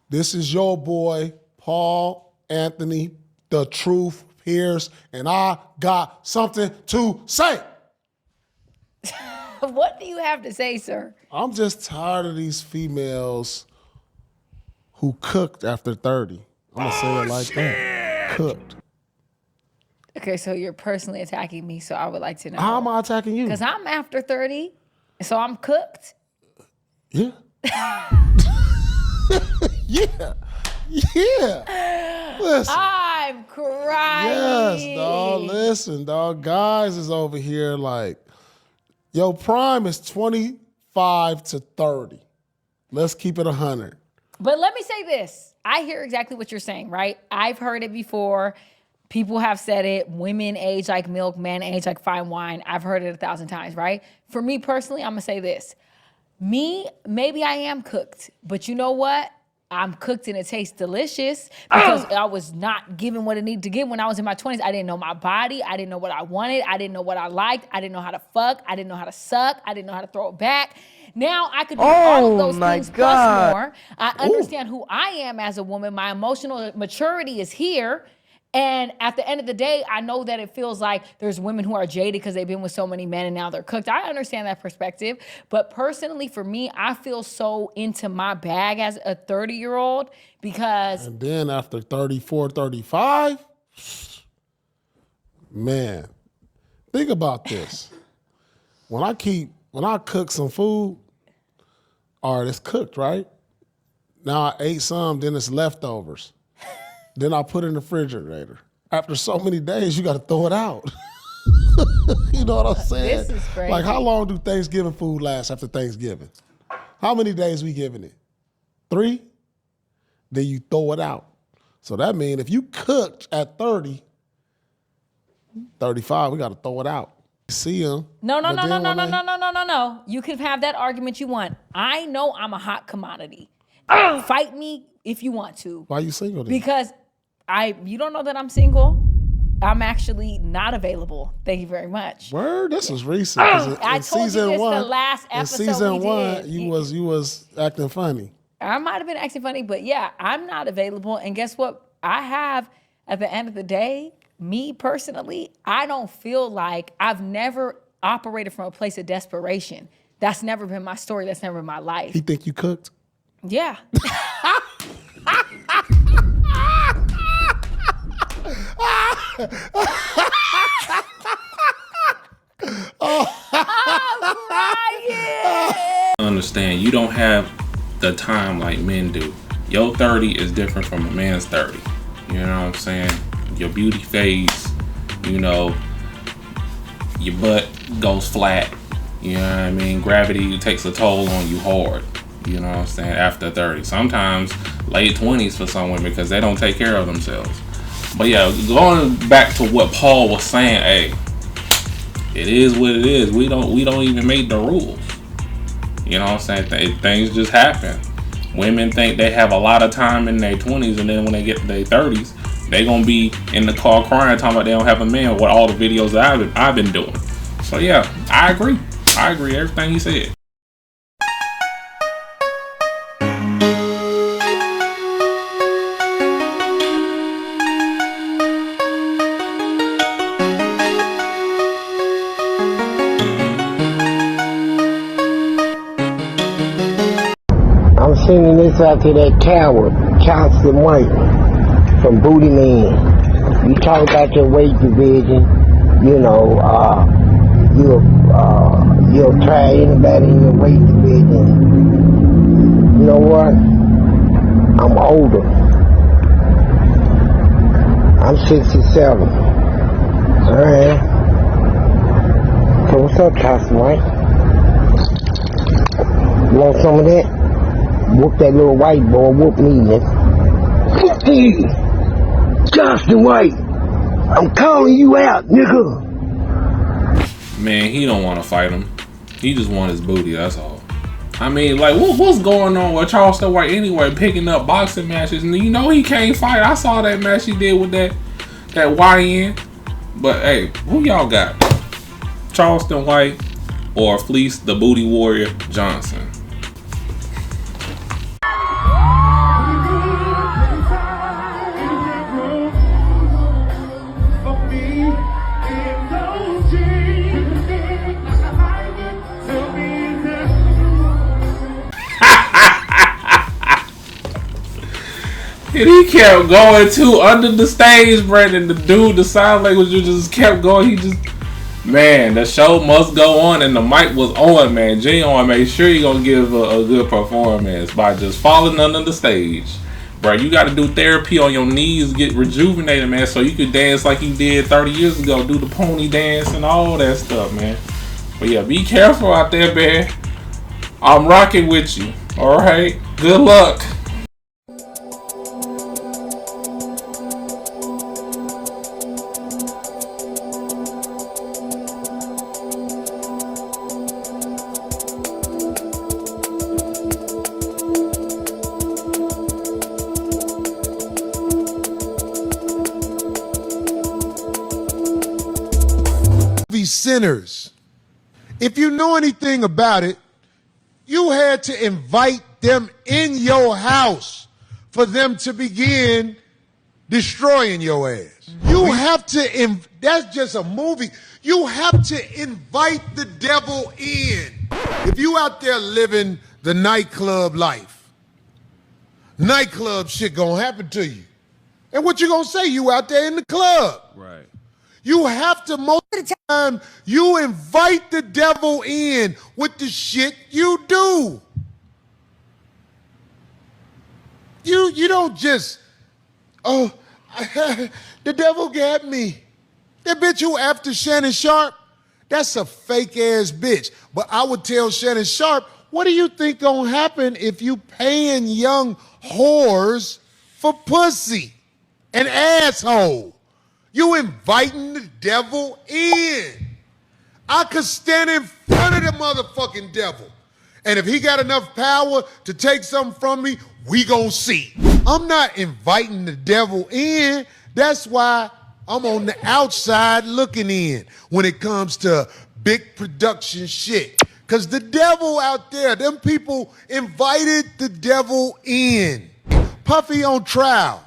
This is your boy, Paul Anthony, the Truth Pierce, and I got something to say. What do you have to say, sir? I'm just tired of these females who cooked after 30. I'm going to say it like that. Cooked. Okay, so you're personally attacking me, so I would like to know. How am I attacking you? Because I'm after 30, so I'm cooked. Yeah. Yeah. Listen. I'm crying. Yes, dog. Listen, dog. Guys is over here like, yo, prime is 25 to 30. Let's keep it 100. But let me say this. I hear exactly what you're saying, right? I've heard it before. People have said it. Women age like milk, men age like fine wine. I've heard it 1,000 times, right? For me personally, I'm going to say this. Maybe I am cooked, but you know what? I'm cooked and it tastes delicious because I was not given what it needed to give when I was in my 20s. I didn't know my body. I didn't know what I wanted. I didn't know what I liked. I didn't know how to fuck. I didn't know how to suck. I didn't know how to throw it back. Now I could do all of those things plus more. I understand who I am as a woman. My emotional maturity is here. And at the end of the day, I know that it feels like there's women who are jaded because they've been with so many men and now they're cooked. I understand that perspective. But personally, for me, I feel so into my bag as a 30-year-old because... And then after 34, 35, man, think about this. When I cook some food, all right, it's cooked, right? Now I ate some, then it's leftovers. Then I put it in the refrigerator. After so many days, you got to throw it out. You know what I'm saying? This is crazy. Like, how long do Thanksgiving food last after Thanksgiving? How many days we giving it? 3? Then you throw it out. So that means if you cooked at 30, 35, we got to throw it out. See them. No. You can have that argument you want. I know I'm a hot commodity. Fight me if you want to. Why are you single then? Because you don't know that I'm single. I'm actually not available. Thank you very much. Word? This was recent. I told you this the last episode in season we 1, did. you was acting funny. I might have been acting funny, but yeah, I'm not available. And guess what? I have, at the end of the day, me personally, I don't feel like I've never operated from a place of desperation. That's never been my story. That's never been my life. You think you cooked? Yeah. Understand, you don't have the time like men do. Your 30 is different from a man's 30. You know what I'm saying? Your beauty fades, you know, your butt goes flat. You know what I mean? Gravity takes a toll on you hard. You know what I'm saying? After 30. Sometimes late 20s for some women because they don't take care of themselves. But yeah, going back to what Paul was saying, hey, it is what it is. We don't even make the rules. You know what I'm saying? Things just happen. Women think they have a lot of time in their 20s, and then when they get to their 30s, they gonna be in the car crying, talking about they don't have a man with all the videos that I've been doing. So yeah, I agree everything he said. I'm sending this out to that coward, Councilor White from Booty Man. You talk about your weight division, you know, you'll try anybody in your weight division. You know what? I'm older. I'm 67. Alright. So what's up, Councilor White? You want some of that? Whoop that little white boy, whoop me, nigga. Hey, Justin White, I'm calling you out, nigga. Man, he don't want to fight him. He just want his booty, that's all. I mean, like, what's going on with Charleston White anyway, picking up boxing matches? And you know he can't fight. I saw that match he did with that YN. But, hey, who y'all got? Charleston White or Fleece the Booty Warrior Johnson? And he kept going too under the stage, Brandon. The dude, the sign language just kept going. He just, man, the show must go on, and the mic was on, man. Geon made sure he gonna give a good performance by just falling under the stage. Bro, you gotta do therapy on your knees, get rejuvenated, man, so you could dance like you did 30 years ago, do the pony dance and all that stuff, man. But yeah, be careful out there, man. I'm rocking with you, alright? Good luck. Sinners. If you know anything about it, you had to invite them in your house for them to begin destroying your ass. You have to, that's just a movie. You have to invite the devil in. If you out there living the nightclub life, nightclub shit gonna happen to you. And what you gonna say? You out there in the club. Right. You have to, most of the time, you invite the devil in with the shit you do. You don't just, oh, the devil got me. That bitch who after Shannon Sharp, that's a fake ass bitch. But I would tell Shannon Sharp, what do you think gonna happen if you paying young whores for pussy? An asshole. You inviting the devil in. I could stand in front of the motherfucking devil. And if he got enough power to take something from me, we gonna see. I'm not inviting the devil in. That's why I'm on the outside looking in when it comes to big production shit. Cause the devil out there, them people invited the devil in. Puffy on trial.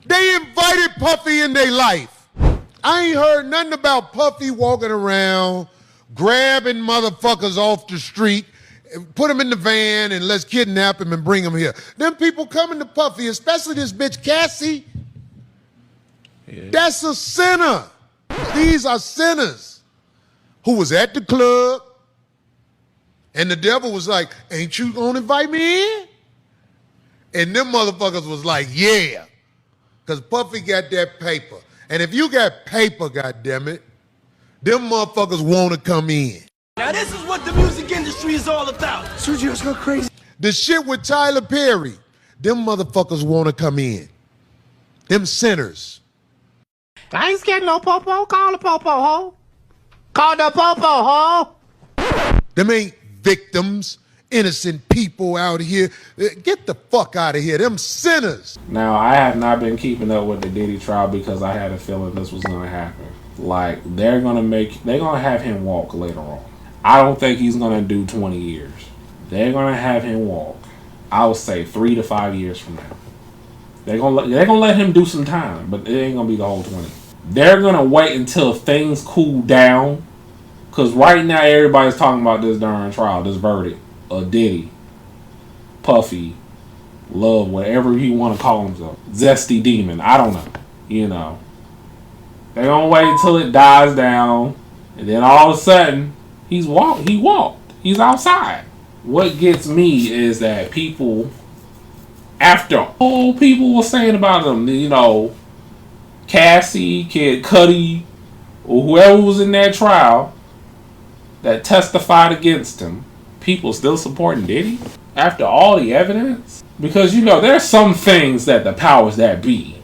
They invited Puffy in their life. I ain't heard nothing about Puffy walking around, grabbing motherfuckers off the street, put them in the van and let's kidnap him and bring him here. Them people coming to Puffy, especially this bitch Cassie, that's a sinner. These are sinners who was at the club and the devil was like, ain't you gonna invite me in? And them motherfuckers was like, yeah. Because Puffy got that paper. And if you got paper, goddammit, them motherfuckers want to come in. Now this is what the music industry is all about. Sergio's go crazy. The shit with Tyler Perry, them motherfuckers want to come in. Them sinners. I ain't scared no popo. Call the popo, ho. Call the popo, ho. Them ain't victims. Innocent people out here. Get the fuck out of here. Them sinners. Now, I have not been keeping up with the Diddy trial because I had a feeling this was going to happen. Like, they're going to have him walk later on. I don't think he's going to do 20 years. They're going to have him walk, I would say 3 to 5 years from now. They're going to let him do some time, but it ain't going to be the whole 20. They're going to wait until things cool down. Because right now, everybody's talking about this darn trial, this verdict. Diddy, Puffy, Love, whatever you want to call himself. Zesty Demon. I don't know. You know. They're going to wait until it dies down. And then all of a sudden, he walked. He's outside. What gets me is that people, after all people were saying about him, you know, Cassie, Kid Cudi, or whoever was in that trial that testified against him, people still supporting Diddy after all the evidence? Because, you know, there's some things that the powers that be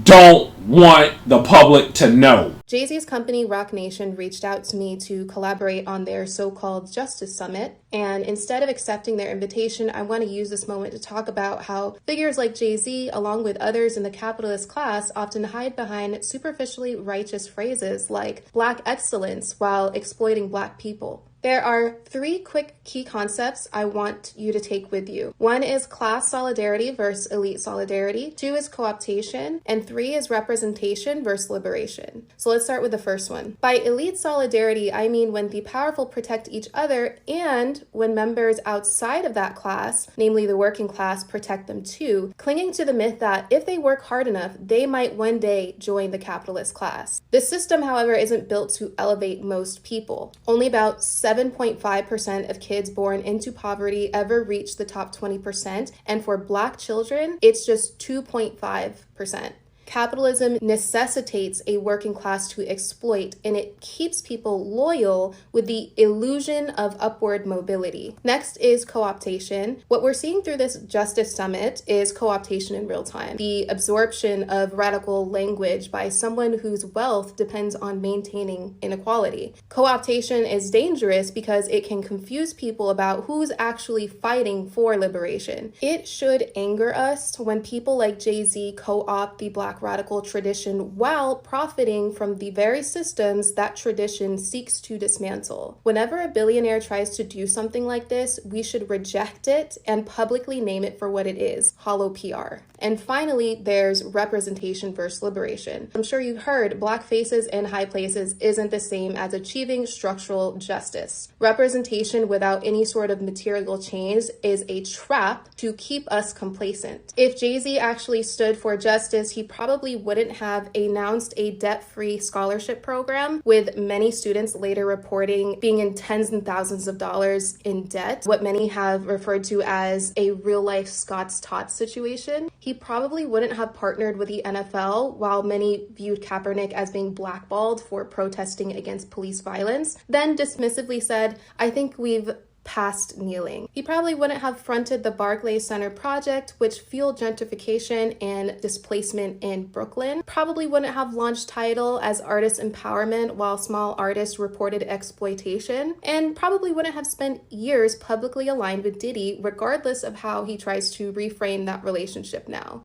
don't want the public to know. Jay-Z's company, Roc Nation, reached out to me to collaborate on their so-called Justice Summit. And instead of accepting their invitation, I want to use this moment to talk about how figures like Jay-Z, along with others in the capitalist class, often hide behind superficially righteous phrases like Black excellence while exploiting Black people. There are 3 quick key concepts I want you to take with you. 1 is class solidarity versus elite solidarity. 2 is co-optation. And 3 is representation versus liberation. So let's start with the first one. By elite solidarity, I mean when the powerful protect each other and when members outside of that class, namely the working class, protect them too, clinging to the myth that if they work hard enough, they might one day join the capitalist class. This system, however, isn't built to elevate most people. Only about 7.5% of kids born into poverty ever reach the top 20%, and for Black children, it's just 2.5%. Capitalism necessitates a working class to exploit, and it keeps people loyal with the illusion of upward mobility. Next is co-optation. What we're seeing through this Justice Summit is co-optation in real time. The absorption of radical language by someone whose wealth depends on maintaining inequality. Co-optation is dangerous because it can confuse people about who's actually fighting for liberation. It should anger us when people like Jay-Z co-opt the Black radical tradition while profiting from the very systems that tradition seeks to dismantle. Whenever a billionaire tries to do something like this, we should reject it and publicly name it for what it is: hollow PR. And finally, there's representation versus liberation. I'm sure you've heard Black faces in high places isn't the same as achieving structural justice. Representation without any sort of material change is a trap to keep us complacent. If Jay-Z actually stood for justice, he probably wouldn't have announced a debt-free scholarship program, with many students later reporting being in tens and thousands of dollars in debt, what many have referred to as a real-life Scott's Tots situation. He probably wouldn't have partnered with the NFL, while many viewed Kaepernick as being blackballed for protesting against police violence, then dismissively said, "I think we've past kneeling." He probably wouldn't have fronted the Barclays Center project, which fueled gentrification and displacement in Brooklyn. Probably wouldn't have launched Tidal as artist empowerment while small artists reported exploitation. And probably wouldn't have spent years publicly aligned with Diddy, regardless of how he tries to reframe that relationship now.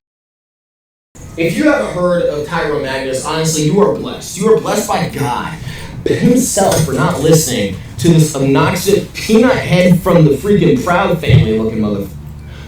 If you haven't heard of Tyrone Magnus, honestly, you are blessed. You are blessed by God himself for not listening to this obnoxious peanut head from the freaking Proud Family looking motherfucker.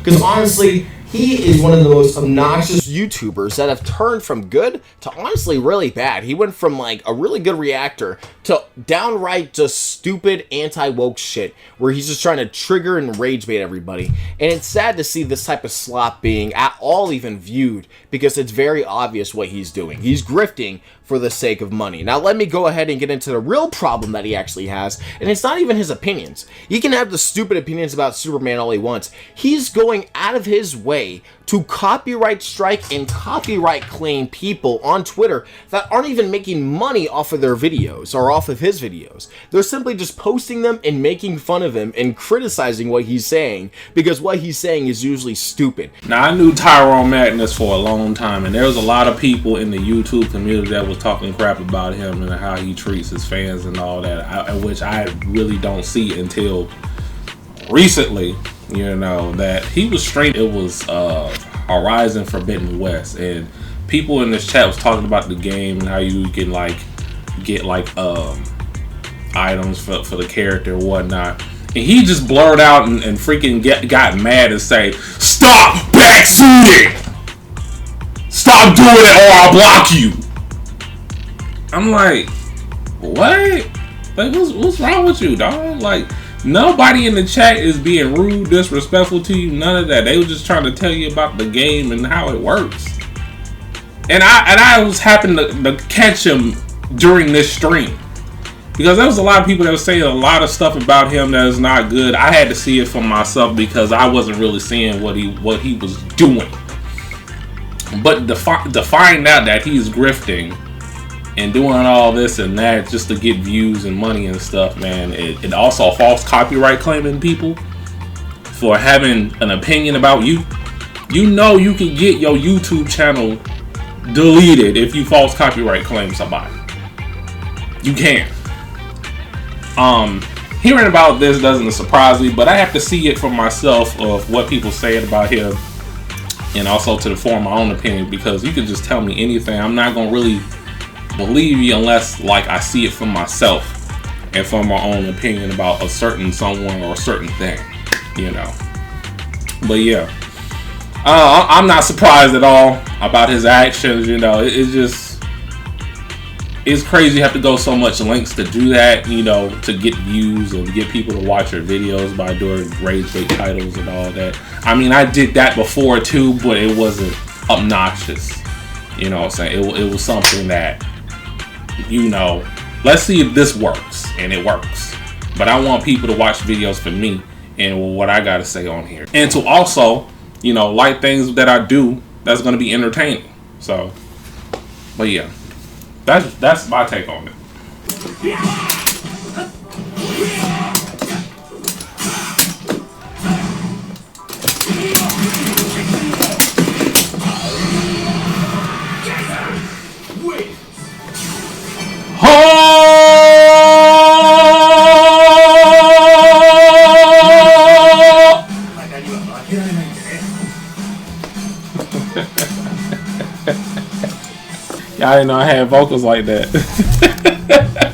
Because honestly, he is one of the most obnoxious YouTubers that have turned from good to honestly really bad. He went from like a really good reactor to downright just stupid anti-woke shit where he's just trying to trigger and rage bait everybody. And it's sad to see this type of slop being at all even viewed, because it's very obvious what he's doing. He's grifting for the sake of money. Now let me go ahead and get into the real problem that he actually has, and it's not even his opinions. He can have the stupid opinions about Superman all he wants. He's going out of his way to copyright strike and copyright claim people on Twitter that aren't even making money off of their videos or off of his videos. They're simply just posting them and making fun of him and criticizing what he's saying, because what he's saying is usually stupid. Now, I knew Tyrone Magnus for a long time, and there was a lot of people in the YouTube community that was talking crap about him and how he treats his fans and all that, which I really don't see until recently, you know, that he was straight. It was Horizon Forbidden West, and people in this chat was talking about the game and how you can get items for the character and whatnot. And he just blurred out and freaking got mad and say, "Stop backseating! Stop doing it or I'll block you!" I'm like, what? Like, what's wrong with you, dog? Like, nobody in the chat is being rude, disrespectful to you, none of that. They were just trying to tell you about the game and how it works. And I was happen to catch him during this stream, because there was a lot of people that were saying a lot of stuff about him that is not good. I had to see it for myself because I wasn't really seeing what he was doing. But to find out that he's grifting and doing all this and that just to get views and money and stuff, man. It also false copyright claiming people for having an opinion about you. You know you can get your YouTube channel deleted if you false copyright claim somebody. You can. Hearing about this doesn't surprise me, but I have to see it for myself of what people saying about him, and also to form my own opinion, because you can just tell me anything. I'm not gonna really believe you unless like I see it for myself. and form our own opinion about a certain someone or a certain thing, you know. But yeah, I'm not surprised at all about his actions. You know, it's just, it's crazy you have to go so much lengths to do that, you know, to get views and get people to watch your videos by doing rage bait titles and all that. I mean, I did that before too, but it wasn't obnoxious. You know what I'm saying? It was something that, you know, let's see if this works, and it works. But I want people to watch videos for me and what I gotta say on here, and to also, you know, like things that I do that's gonna be entertaining. So, but yeah, that's my take on it. Yeah, I didn't know I had vocals like that.